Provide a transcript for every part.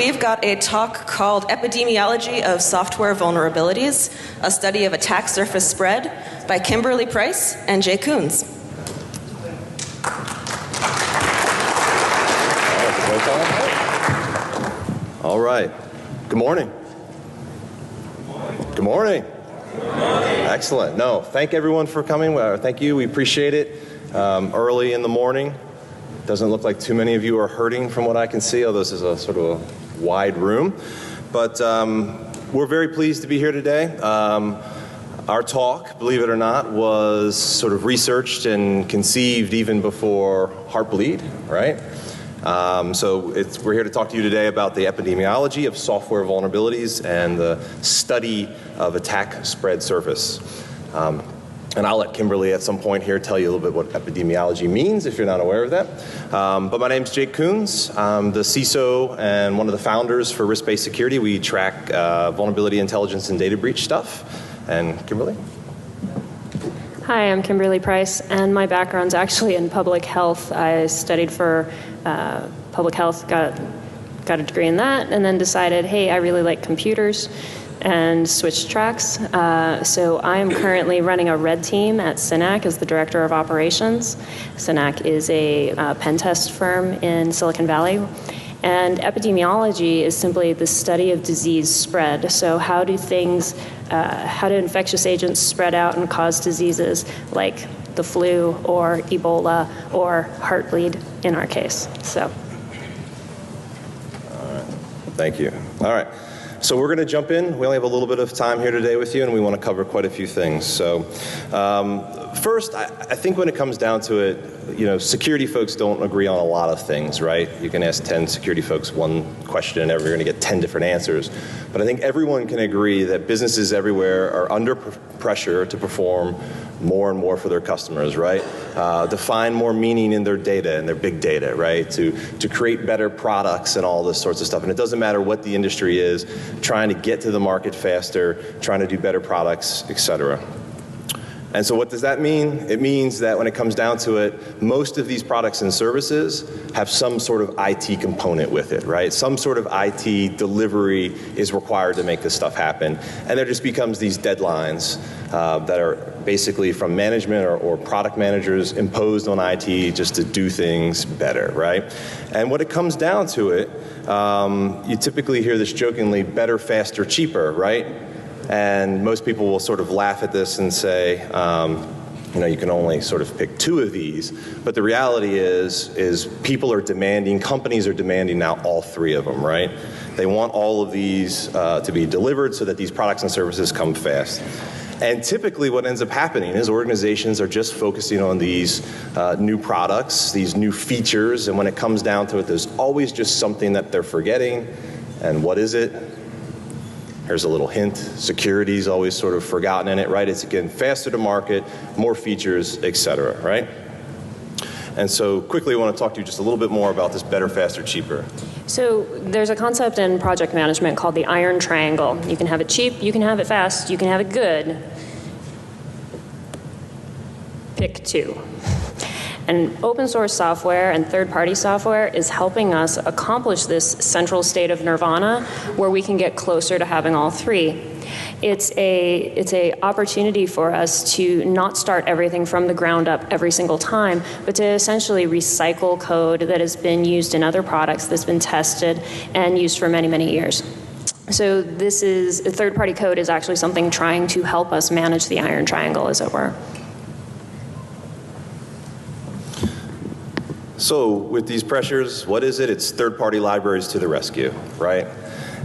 We've got a talk called Epidemiology of Software Vulnerabilities, a study of attack surface spread by Kimberly Price and Jay Coons. All right. Good morning. Good morning. Excellent. No, thank everyone for coming. Thank you. We appreciate it. Early in the morning. Doesn't look like too many of you are hurting from what I can see, although this is a sort of a wide room. But we're very pleased to be here today. Our talk, believe it or not, was sort of researched and conceived even before Heartbleed, right? So we're here to talk to you today about the epidemiology of software vulnerabilities and the study of attack spread surface. And I'll let Kimberly at some point here tell you a little bit what epidemiology means if you're not aware of that. But my name's Jake Coons. I'm the CISO and one of the founders for Risk-Based Security. We track vulnerability intelligence and data breach stuff. And Kimberly? Hi, I'm Kimberly Price, and my background's actually in public health. I studied for public health, got a degree in that, and then decided, hey, I really like computers, and switched tracks. So I am currently running a red team at Synack as the director of operations. Synack is a pen test firm in Silicon Valley. And epidemiology is simply the study of disease spread. So how do infectious agents spread out and cause diseases like the flu or Ebola or Heartbleed in our case? So. All right. Thank you. All right. So we're going to jump in. We only have a little bit of time here today with you, and we want to cover quite a few things. So first, I think when it comes down to it, security folks don't agree on a lot of things, right? You can ask 10 security folks one question and you're going to get 10 different answers. But I think everyone can agree that businesses everywhere are under pressure to perform more and more for their customers, right? To find more meaning in their data and their big data, right? To create better products and all this sorts of stuff. And it doesn't matter what the industry is, trying to get to the market faster, trying to do better products, et cetera. And so what does that mean? It means that when it comes down to it, most of these products and services have some sort of IT component with it, right? Some sort of IT delivery is required to make this stuff happen. And there just becomes these deadlines that are basically from management or product managers imposed on IT just to do things better, right? And when it comes down to it, you typically hear this jokingly, better, faster, cheaper, right? And most people will sort of laugh at this and say, you can only sort of pick two of these. But the reality is people are demanding, companies are demanding now all three of them, right? They want all of these to be delivered so that these products and services come fast. And typically what ends up happening is organizations are just focusing on these new products, these new features, and when it comes down to it, there's always just something that they're forgetting. And what is it? Here's a little hint. Security is always sort of forgotten in it, right? It's, again, faster to market, more features, et cetera, right? And so quickly I want to talk to you just a little bit more about this better, faster, cheaper. So there's a concept in project management called the iron triangle. You can have it cheap, you can have it fast, you can have it good. Pick two. And open source software and third-party software is helping us accomplish this central state of nirvana where we can get closer to having all three. It's a opportunity for us to not start everything from the ground up every single time, but to essentially recycle code that has been used in other products, that's been tested and used for many, many years. So third-party code is actually something trying to help us manage the iron triangle, as it were. So with these pressures, what is it? It's third-party libraries to the rescue, right?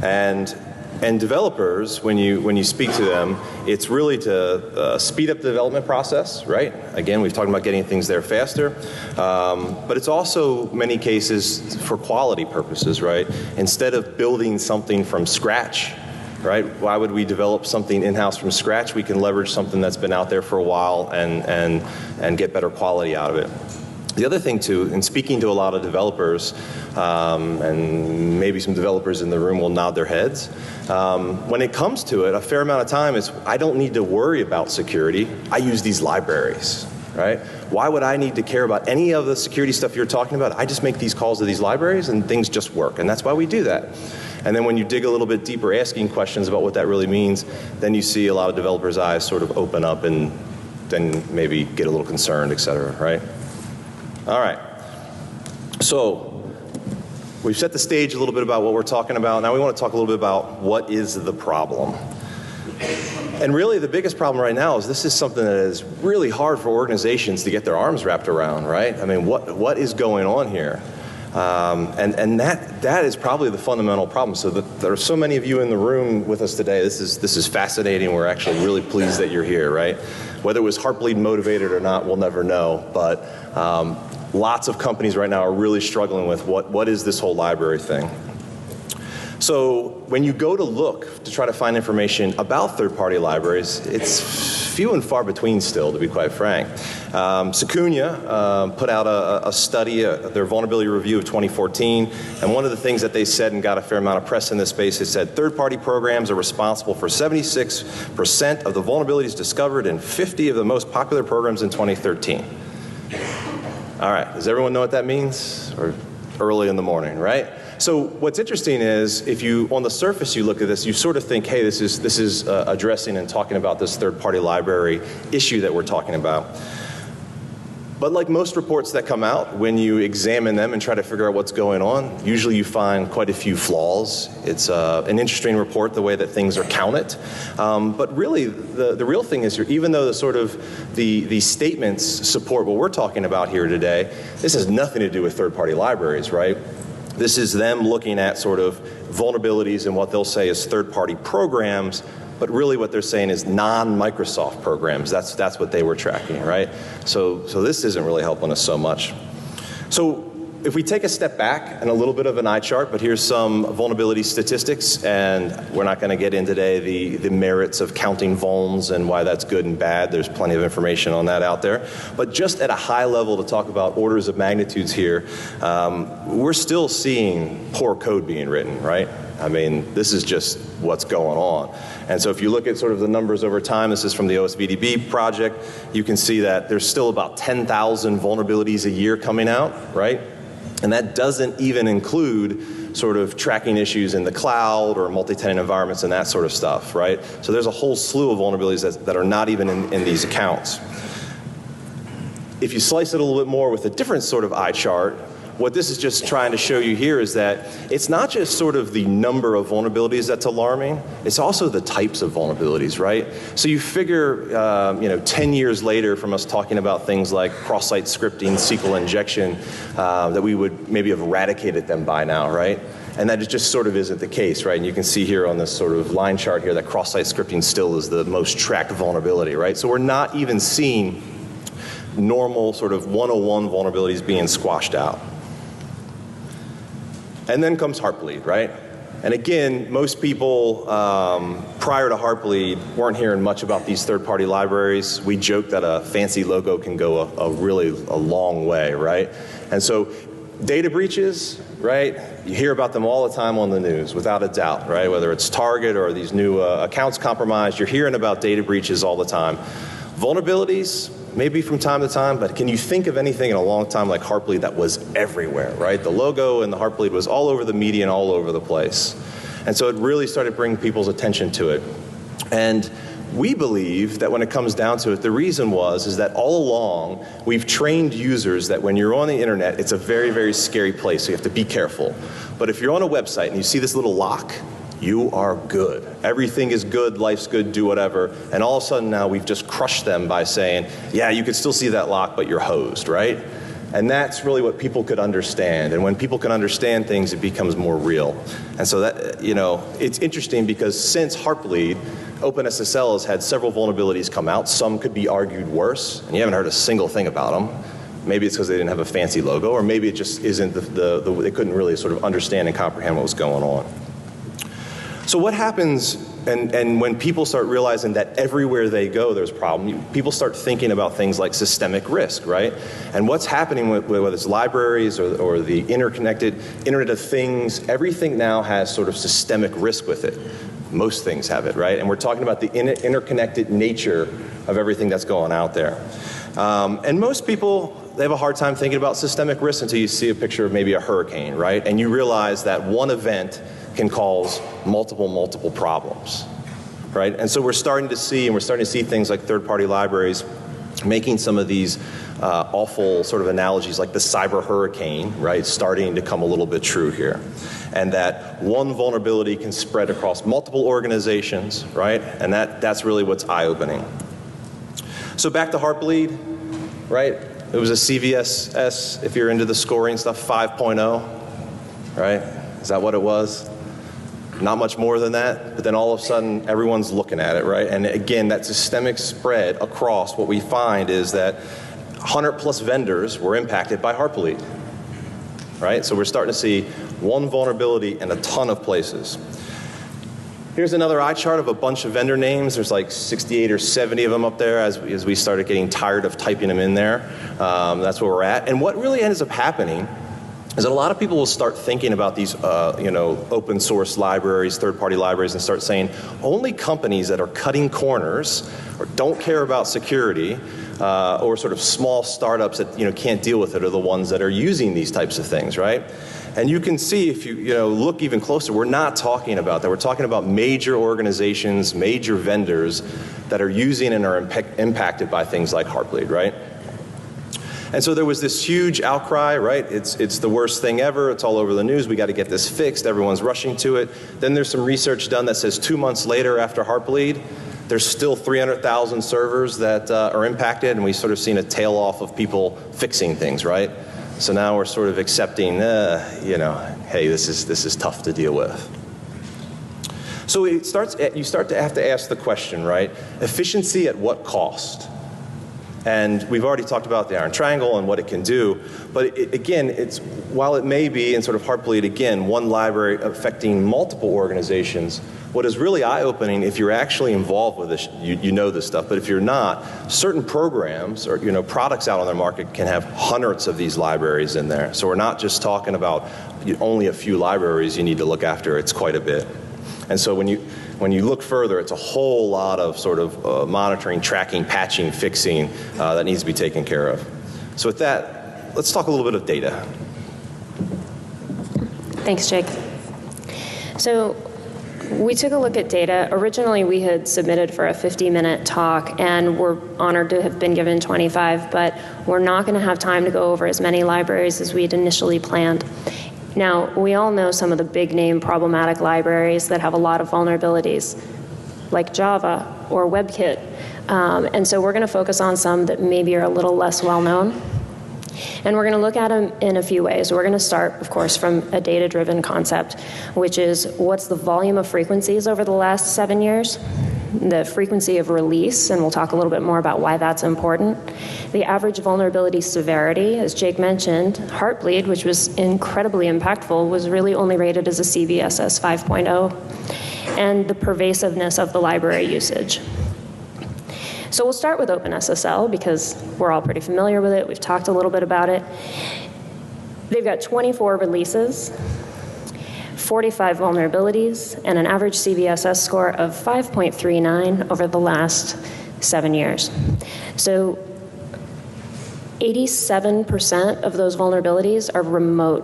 And developers, when you speak to them, it's really to speed up the development process, right? Again, we've talked about getting things there faster, but it's also many cases for quality purposes, right? Instead of building something from scratch, right? Why would we develop something in-house from scratch? We can leverage something that's been out there for a while and get better quality out of it. The other thing too, in speaking to a lot of developers, and maybe some developers in the room will nod their heads, when it comes to it, a fair amount of time is, I don't need to worry about security. I use these libraries, right? Why would I need to care about any of the security stuff you're talking about? I just make these calls to these libraries and things just work, and that's why we do that. And then when you dig a little bit deeper, asking questions about what that really means, then you see a lot of developers' eyes sort of open up and then maybe get a little concerned, et cetera, right? All right. So we've set the stage a little bit about what we're talking about. Now we want to talk a little bit about what is the problem. And really the biggest problem right now is this is something that is really hard for organizations to get their arms wrapped around, right? I mean, what is going on here? And that is probably the fundamental problem. So there are so many of you in the room with us today. This is fascinating. We're actually really pleased that you're here, right? Whether it was Heartbleed motivated or not, we'll never know. But lots of companies right now are really struggling with what is this whole library thing. So when you go to look to try to find information about third-party libraries, it's few and far between still, to be quite frank. Secunia put out a study, their vulnerability review of 2014, and one of the things that they said and got a fair amount of press in this space, it said third-party programs are responsible for 76% of the vulnerabilities discovered in 50 of the most popular programs in 2013. All right, does everyone know what that means? Or early in the morning, right? So what's interesting is if you, on the surface, you look at this, you sort of think, hey, this is addressing and talking about this third-party library issue that we're talking about. But like most reports that come out, when you examine them and try to figure out what's going on, usually you find quite a few flaws. It's an interesting report, the way that things are counted. But really, the real thing is here, even though the statements support what we're talking about here today, this has nothing to do with third-party libraries, right? This is them looking at sort of vulnerabilities and what they'll say is third-party programs, but really what they're saying is non-Microsoft programs. That's what they were tracking, right? So this isn't really helping us so much. So if we take a step back and a little bit of an eye chart, but here's some vulnerability statistics, and we're not going to get in today the merits of counting vulns and why that's good and bad. There's plenty of information on that out there. But just at a high level to talk about orders of magnitudes here, we're still seeing poor code being written, right? I mean, this is just what's going on. And so if you look at sort of the numbers over time, this is from the OSVDB project, you can see that there's still about 10,000 vulnerabilities a year coming out, right? And that doesn't even include sort of tracking issues in the cloud or multi-tenant environments and that sort of stuff, right? So there's a whole slew of vulnerabilities that are not even in these accounts. If you slice it a little bit more with a different sort of eye chart, what this is just trying to show you here is that it's not just sort of the number of vulnerabilities that's alarming, it's also the types of vulnerabilities, right? So you figure, 10 years later from us talking about things like cross-site scripting, SQL injection, that we would maybe have eradicated them by now, right? And that it just sort of isn't the case, right? And you can see here on this sort of line chart here that cross-site scripting still is the most tracked vulnerability, right? So we're not even seeing normal sort of 101 vulnerabilities being squashed out. And then comes Heartbleed, right? And again, most people prior to Heartbleed weren't hearing much about these third-party libraries. We joke that a fancy logo can go a really long way, right? And so data breaches, right? You hear about them all the time on the news, without a doubt, right? Whether it's Target or these new accounts compromised, you're hearing about data breaches all the time. Vulnerabilities, maybe from time to time, but can you think of anything in a long time like Heartbleed that was everywhere, right? The logo and the Heartbleed was all over the media and all over the place. And so it really started bringing people's attention to it. And we believe that when it comes down to it, the reason is that all along, we've trained users that when you're on the internet, it's a very, very scary place, so you have to be careful. But if you're on a website and you see this little lock, you are good. Everything is good, life's good, do whatever. And all of a sudden now we've just crushed them by saying, yeah, you could still see that lock, but you're hosed, right? And that's really what people could understand. And when people can understand things, it becomes more real. And so that, it's interesting because since Heartbleed, OpenSSL has had several vulnerabilities come out. Some could be argued worse, and you haven't heard a single thing about them. Maybe it's because they didn't have a fancy logo, or maybe it just isn't they couldn't really sort of understand and comprehend what was going on. So what happens, and when people start realizing that everywhere they go there's a problem, people start thinking about things like systemic risk, right? And what's happening with whether it's libraries or the interconnected Internet of Things, everything now has sort of systemic risk with it. Most things have it, right? And we're talking about the interconnected nature of everything that's going out there. And most people, they have a hard time thinking about systemic risk until you see a picture of maybe a hurricane, right? And you realize that one event can cause multiple problems, right? And so we're starting to see things like third-party libraries making some of these awful sort of analogies like the cyber hurricane, right, starting to come a little bit true here. And that one vulnerability can spread across multiple organizations, right? And that's really what's eye-opening. So back to Heartbleed, right? It was a CVSS, if you're into the scoring stuff, 5.0, right? Is that what it was? Not much more than that, but then all of a sudden everyone's looking at it, right? And again, that systemic spread across, what we find is that 100+ vendors were impacted by Heartbleed, right? So we're starting to see one vulnerability in a ton of places. Here's another eye chart of a bunch of vendor names. There's like 68 or 70 of them up there as we started getting tired of typing them in there. That's where we're at. And what really ends up happening is that a lot of people will start thinking about these open source libraries, third-party libraries, and start saying only companies that are cutting corners or don't care about security or sort of small startups that can't deal with it are the ones that are using these types of things, right? And you can see if you look even closer, we're not talking about that. We're talking about major organizations, major vendors that are using and are impacted by things like Heartbleed, right? And so there was this huge outcry, right? It's the worst thing ever. It's all over the news. We got to get this fixed. Everyone's rushing to it. Then there's some research done that says 2 months later after Heartbleed, there's still 300,000 servers that are impacted, and we've sort of seen a tail off of people fixing things, right? So now we're sort of accepting, hey, this is tough to deal with. So you start to have to ask the question, right? Efficiency at what cost? And we've already talked about the Iron Triangle and what it can do, but while it may be in sort of Heartbleed, again, one library affecting multiple organizations, what is really eye-opening, if you're actually involved with this, you know this stuff, but if you're not, certain programs or products out on the market can have hundreds of these libraries in there. So we're not just talking about only a few libraries you need to look after, it's quite a bit. And so when you look further, it's a whole lot of sort of monitoring, tracking, patching, fixing that needs to be taken care of. So with that, let's talk a little bit of data. Thanks, Jake. So we took a look at data. Originally, we had submitted for a 50-minute talk, and we're honored to have been given 25, but we're not going to have time to go over as many libraries as we had initially planned. Now, we all know some of the big-name problematic libraries that have a lot of vulnerabilities, like Java or WebKit. And so we're going to focus on some that maybe are a little less well-known. And we're going to look at them in a few ways. We're going to start, of course, from a data-driven concept, which is what's the volume of frequencies over the last 7 years, the frequency of release, and we'll talk a little bit more about why that's important, the average vulnerability severity. As Jake mentioned, Heartbleed, which was incredibly impactful, was really only rated as a CVSS 5.0, and the pervasiveness of the library usage. So we'll start with OpenSSL because we're all pretty familiar with it. We've talked a little bit about it. They've got 24 releases, 45 vulnerabilities, and an average CVSS score of 5.39 over the last 7 years. So 87% of those vulnerabilities are remote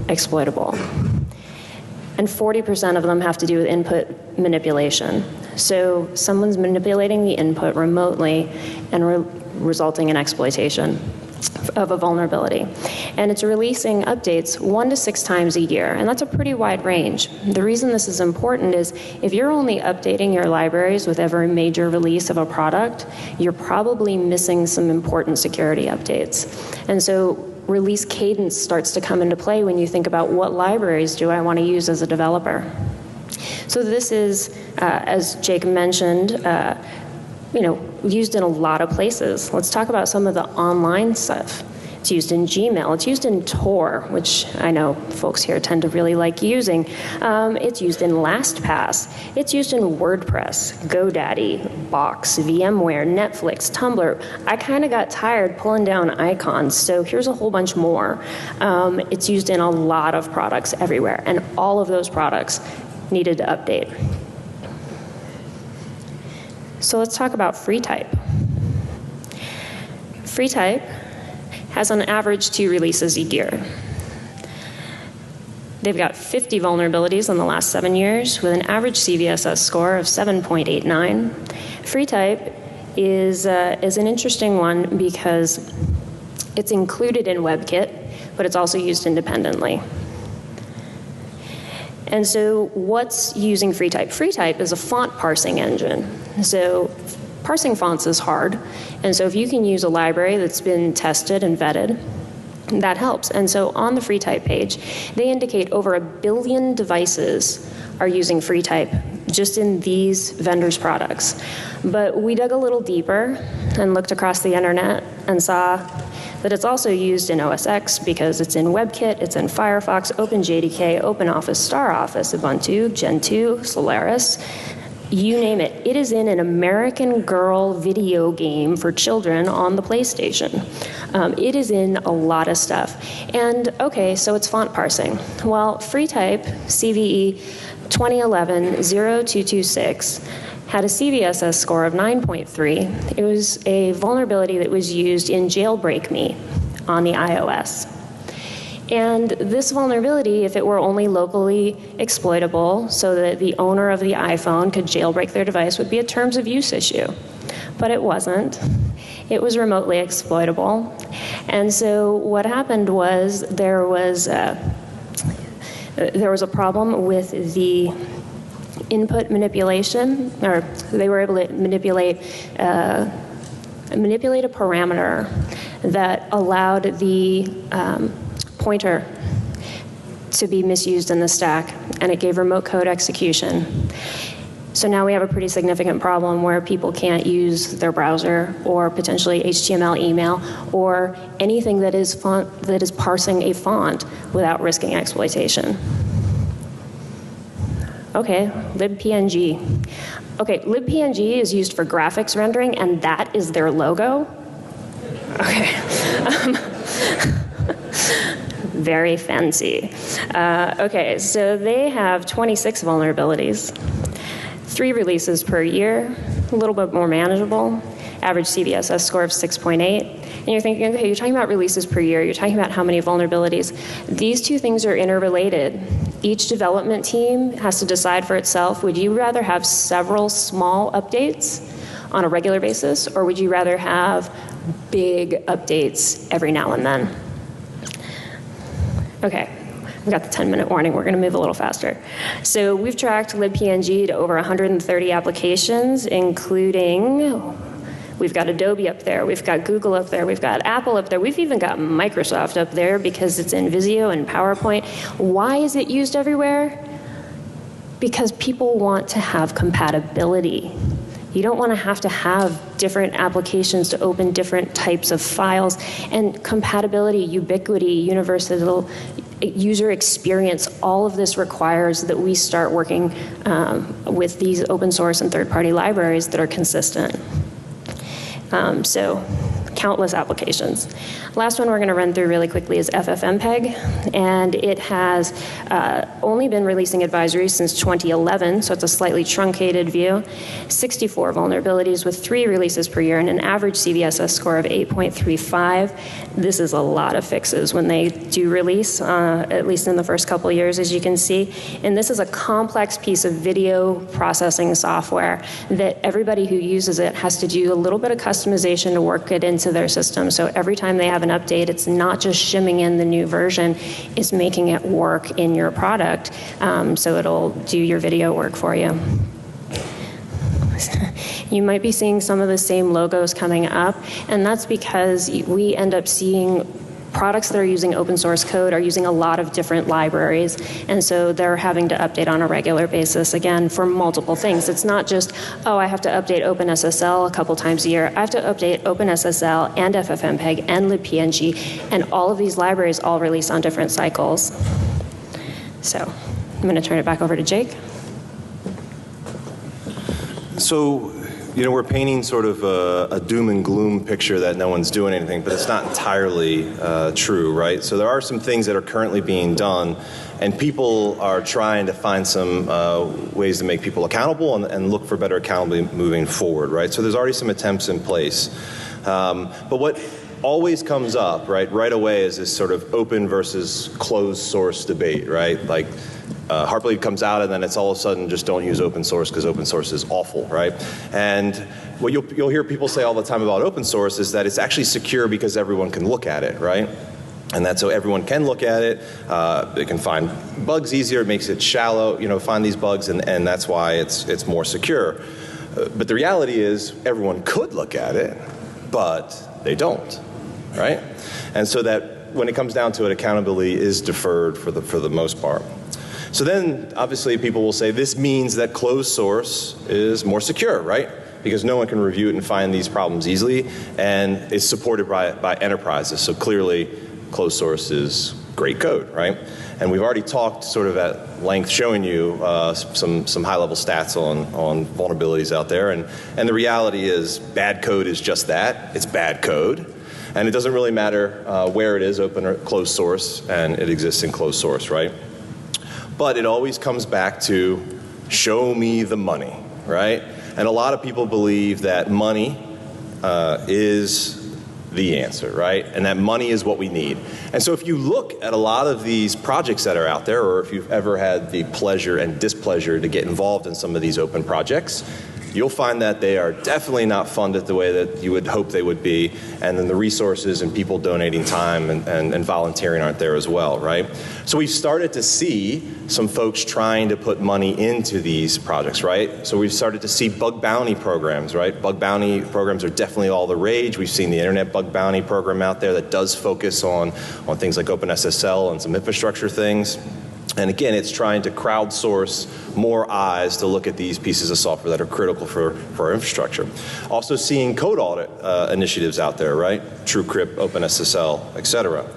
exploitable. And 40% of them have to do with input manipulation. So someone's manipulating the input remotely and resulting in exploitation of a vulnerability. And it's releasing updates 1 to 6 times a year, and that's a pretty wide range. The reason this is important is if you're only updating your libraries with every major release of a product, you're probably missing some important security updates. And so release cadence starts to come into play when you think about what libraries do I want to use as a developer. So this is, as Jake mentioned, used in a lot of places. Let's talk about some of the online stuff. It's used in Gmail. It's used in Tor, which I know folks here tend to really like using. It's used in LastPass. It's used in WordPress, GoDaddy, Box, VMware, Netflix, Tumblr. I kind of got tired pulling down icons, so here's a whole bunch more. It's used in a lot of products everywhere, and all of those products needed to update. So let's talk about FreeType. FreeType has on average 2 releases a year. They've got 50 vulnerabilities in the last 7 years with an average CVSS score of 7.89. FreeType is an interesting one because it's included in WebKit, but it's also used independently. And so what's using FreeType? FreeType is a font parsing engine. So parsing fonts is hard. And so if you can use a library that's been tested and vetted, that helps. And so on the FreeType page, they indicate over 1 billion devices are using FreeType just in these vendors' products. But we dug a little deeper and looked across the internet and saw that it's also used in OS X because it's in WebKit, it's in Firefox, OpenJDK, OpenOffice, StarOffice, Ubuntu, Gentoo, Solaris, you name it. It is in an American Girl video game for children on the PlayStation. It is in a lot of stuff. And okay, so it's font parsing. Well, FreeType CVE 2011-0226 had a CVSS score of 9.3. It was a vulnerability that was used in Jailbreak Me on the iOS. And this vulnerability, if it were only locally exploitable so that the owner of the iPhone could jailbreak their device, would be a terms of use issue. But it wasn't. It was remotely exploitable. And so what happened was there was a problem with the input manipulation, or they were able to manipulate a parameter that allowed the pointer to be misused in the stack, and it gave remote code execution. So now we have a pretty significant problem where people can't use their browser or potentially HTML email or anything that is parsing a font without risking exploitation. Okay, libpng. Okay, libpng is used for graphics rendering, and that is their logo? Okay. Very fancy. Okay, so they have 26 vulnerabilities, 3 releases per year, a little bit more manageable, average CVSS score of 6.8. And you're thinking, okay, you're talking about releases per year, you're talking about how many vulnerabilities. These two things are interrelated. Each development team has to decide for itself, would you rather have several small updates on a regular basis, or would you rather have big updates every now and then? Okay, we've got the 10-minute warning. We're going to move a little faster. So we've tracked libpng to over 130 applications, including, we've got Adobe up there, we've got Google up there, we've got Apple up there, we've even got Microsoft up there because it's in Visio and PowerPoint. Why is it used everywhere? Because people want to have compatibility. You don't want to have different applications to open different types of files. And compatibility, ubiquity, universal user experience, all of this requires that we start working with these open source and third-party libraries that are consistent. So countless applications. Last one we're going to run through really quickly is FFmpeg, and it has only been releasing advisories since 2011, so it's a slightly truncated view. 64 vulnerabilities with 3 releases per year and an average CVSS score of 8.35. This is a lot of fixes when they do release, at least in the first couple of years, as you can see. And this is a complex piece of video processing software that everybody who uses it has to do a little bit of customization to work it into their system. So every time they have an update, it's not just shimming in the new version, it's making it work in your product. So it'll do your video work for you. You might be seeing some of the same logos coming up, and that's because we end up seeing products that are using open source code are using a lot of different libraries, and so they're having to update on a regular basis, again, for multiple things. It's not just, oh, I have to update OpenSSL a couple times a year. I have to update OpenSSL and FFmpeg and libpng, and all of these libraries all release on different cycles. So I'm going to turn it back over to Jake. So, you know, we're painting sort of a doom and gloom picture that no one's doing anything, but it's not entirely true, right? So there are some things that are currently being done, and people are trying to find some ways to make people accountable and look for better accountability moving forward, right? So there's already some attempts in place. But what always comes up, right away is this sort of open versus closed source debate, right? Like Heartbleed comes out and then it's all of a sudden just don't use open source because open source is awful, right? And what you'll hear people say all the time about open source is that it's actually secure because everyone can look at it, right? And that's so everyone can look at it. They can find bugs easier. It makes it shallow, find these bugs, and that's why it's more secure. But the reality is everyone could look at it, but they don't, right? And so that when it comes down to it, accountability is deferred for the most part. So then, obviously, people will say this means that closed source is more secure, right? Because no one can review it and find these problems easily, and it's supported by enterprises. So clearly, closed source is great code, right? And we've already talked sort of at length showing you some high-level stats on vulnerabilities out there. And the reality is bad code is just that. It's bad code. And it doesn't really matter where it is, open or closed source, and it exists in closed source, right? But it always comes back to show me the money, right? And a lot of people believe that money is the answer, right? And that money is what we need. And so if you look at a lot of these projects that are out there, or if you've ever had the pleasure and displeasure to get involved in some of these open projects, you'll find that they are definitely not funded the way that you would hope they would be, and then the resources and people donating time and volunteering aren't there as well, right? So we've started to see some folks trying to put money into these projects, right? So we've started to see bug bounty programs, right? Bug bounty programs are definitely all the rage. We've seen the Internet Bug Bounty program out there that does focus on things like OpenSSL and some infrastructure things. And again, it's trying to crowdsource more eyes to look at these pieces of software that are critical for our infrastructure. Also seeing code audit initiatives out there, right? TrueCrypt, OpenSSL, et cetera.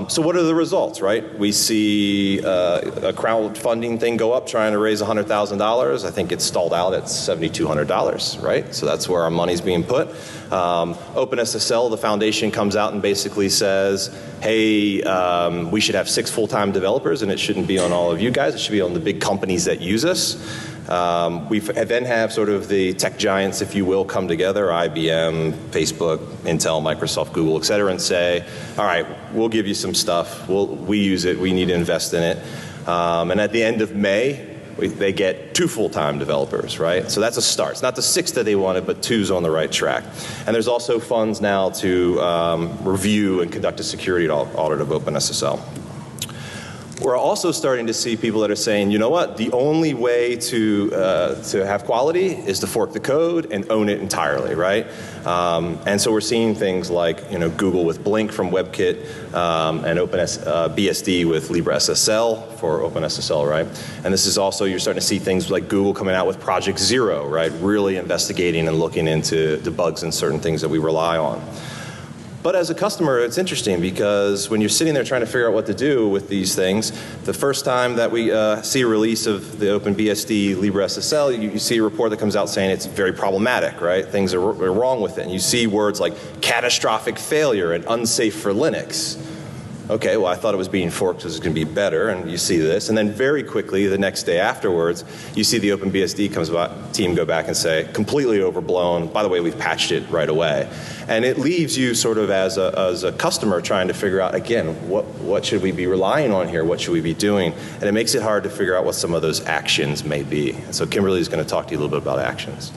So what are the results, right? We see a crowdfunding thing go up trying to raise $100,000. I think it's stalled out at $7,200, right? So that's where our money's being put. OpenSSL, the foundation comes out and basically says, hey, we should have 6 full-time developers and it shouldn't be on all of you guys. It should be on the big companies that use us. We then have sort of the tech giants, if you will, come together, IBM, Facebook, Intel, Microsoft, Google, et cetera, and say, all right, we'll give you some stuff. We use it. We need to invest in it. And at the end of May, they get 2 full-time developers, right? So that's a start. It's not the 6 that they wanted, but 2's on the right track. And there's also funds now to review and conduct a security audit of OpenSSL. We're also starting to see people that are saying, you know what, the only way to have quality is to fork the code and own it entirely, right? And so we're seeing things like, Google with Blink from WebKit and BSD with LibreSSL for OpenSSL, right? And this is also, you're starting to see things like Google coming out with Project Zero, right? Really investigating and looking into the bugs and certain things that we rely on. But as a customer, it's interesting because when you're sitting there trying to figure out what to do with these things, the first time that we see a release of the OpenBSD LibreSSL, you see a report that comes out saying it's very problematic, right? Things are wrong with it. And you see words like catastrophic failure and unsafe for Linux. Okay, well, I thought it was being forked because it's going to be better, and you see this. And then very quickly, the next day afterwards, you see the OpenBSD team go back and say, completely overblown. By the way, we've patched it right away. And it leaves you sort of as a customer trying to figure out, again, what should we be relying on here? What should we be doing? And it makes it hard to figure out what some of those actions may be. And so Kimberly's going to talk to you a little bit about actions.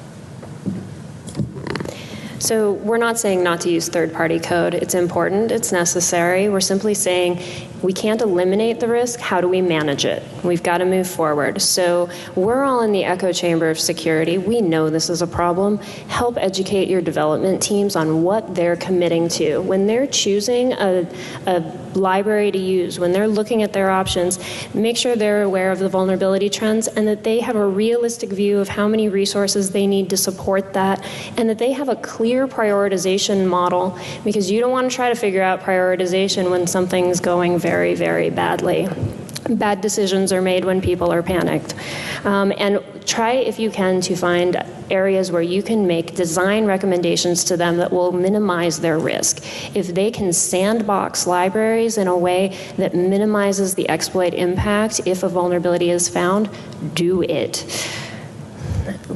So we're not saying not to use third-party code. It's important. It's necessary. We're simply saying we can't eliminate the risk. How do we manage it? We've got to move forward. So we're all in the echo chamber of security. We know this is a problem. Help educate your development teams on what they're committing to. When they're choosing a library to use, when they're looking at their options, make sure they're aware of the vulnerability trends and that they have a realistic view of how many resources they need to support that, and that they have a clear prioritization model, because you don't want to try to figure out prioritization when something's going very, very badly. Bad decisions are made when people are panicked. And try, if you can, to find areas where you can make design recommendations to them that will minimize their risk. If they can sandbox libraries in a way that minimizes the exploit impact if a vulnerability is found, do it.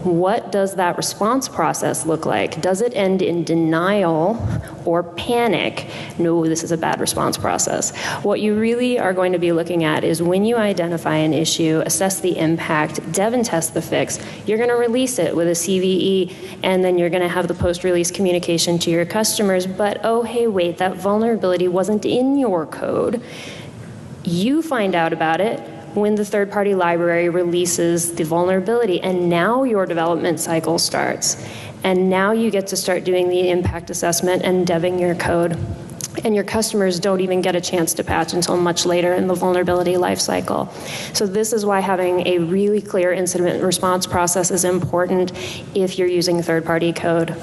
what does that response process look like? Does it end in denial or panic? No, this is a bad response process. What you really are going to be looking at is when you identify an issue, assess the impact, dev and test the fix, you're going to release it with a CVE, and then you're going to have the post-release communication to your customers. But oh, hey, wait, that vulnerability wasn't in your code. You find out about it when the third-party library releases the vulnerability, and now your development cycle starts. And now you get to start doing the impact assessment and deving your code. And your customers don't even get a chance to patch until much later in the vulnerability lifecycle. So this is why having a really clear incident response process is important if you're using third-party code.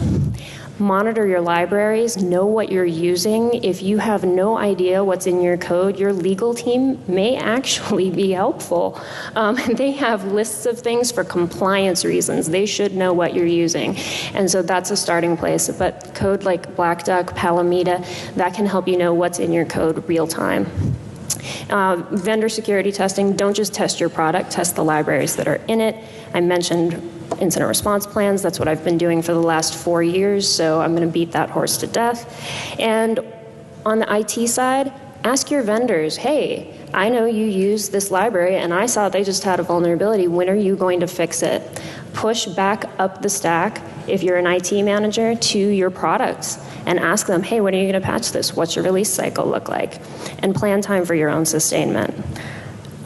Monitor your libraries, know what you're using. If you have no idea what's in your code, your legal team may actually be helpful. They have lists of things for compliance reasons. They should know what you're using. And so that's a starting place. But code like Black Duck, Palamita, that can help you know what's in your code real time. Vendor security testing, don't just test your product, test the libraries that are in it. I mentioned incident response plans. That's what I've been doing for the last 4 years, so I'm going to beat that horse to death. And on the IT side, ask your vendors, hey, I know you use this library, and I saw they just had a vulnerability. When are you going to fix it? Push back up the stack, if you're an IT manager, to your products and ask them, hey, when are you going to patch this? What's your release cycle look like? And plan time for your own sustainment.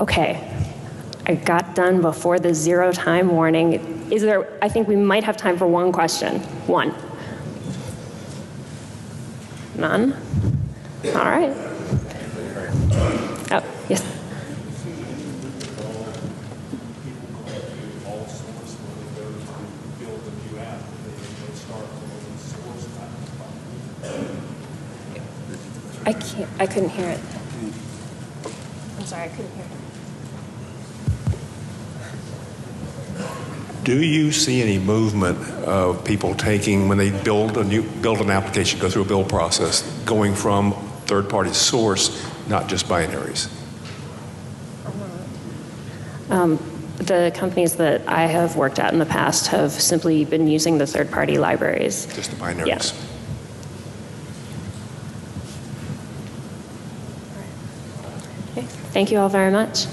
Okay, I got done before the 0 time warning. I think we might have time for one question. One. None? All right. Oh, yes. I couldn't hear it. I'm sorry, I couldn't hear it. Do you see any movement of people taking, when they build an application, go through a build process, going from third-party source, not just binaries? The companies that I have worked at in the past have simply been using the third-party libraries. Just the binaries? Yeah. Okay. Thank you all very much.